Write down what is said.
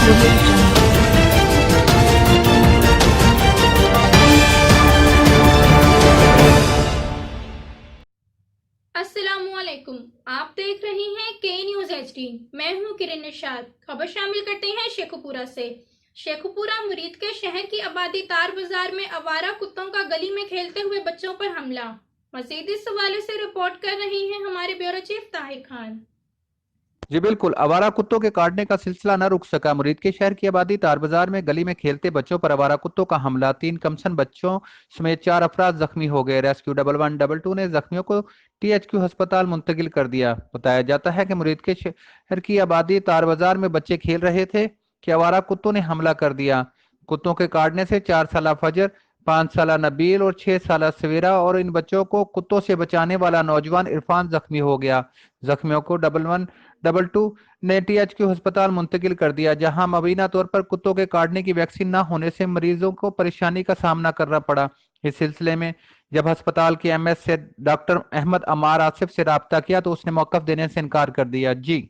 audio jungle. अस्सलामुअलैकुम, आप देख रहे हैं के न्यूज HD। मैं हूं किरण निशाद। खबर शामिल करते हैं शेखुपुरा से। शेखुपुरा मुरीद के शहर की आबादी तार बाजार में आवारा कुत्तों का गली में खेलते हुए बच्चों पर हमला। मजीद इस हवाले से रिपोर्ट कर रहे हैं हमारे ब्यूरो चीफ ताहिर खान। जी बिल्कुल, आवारा कुत्तों के काटने का सिलसिला न रुक सका। मुरीद के शहर की आबादी तार बाजार में गली में खेलते बच्चों पर आवारा कुत्तों का हमला। 3 कमसन बच्चों समेत 4 अफराद जख्मी हो गए। रेस्क्यू 1112 ने जख्मियों को THQ अस्पताल मुंतकिल कर दिया। बताया जाता है कि मुरीद के शहर की आबादी तार बाजार में बच्चे खेल रहे थे कि आवारा कुत्तों ने हमला कर दिया। कुत्तों के काटने से 4 साल फजर, 5 साल नबील और 6 साल सवेरा और इन बच्चों को कुत्तों से बचाने वाला नौजवान इरफान जख्मी हो गया। जख्मियों को 1112 ने THQ अस्पताल मुंतकिल कर दिया, जहां मुबीना तौर पर कुत्तों के काटने की वैक्सीन न होने से मरीजों को परेशानी का सामना करना पड़ा। इस सिलसिले में जब अस्पताल के MS से डॉक्टर अहमद अमार आसिफ से रब्ता किया तो उसने मौकफ देने से इनकार कर दिया। जी।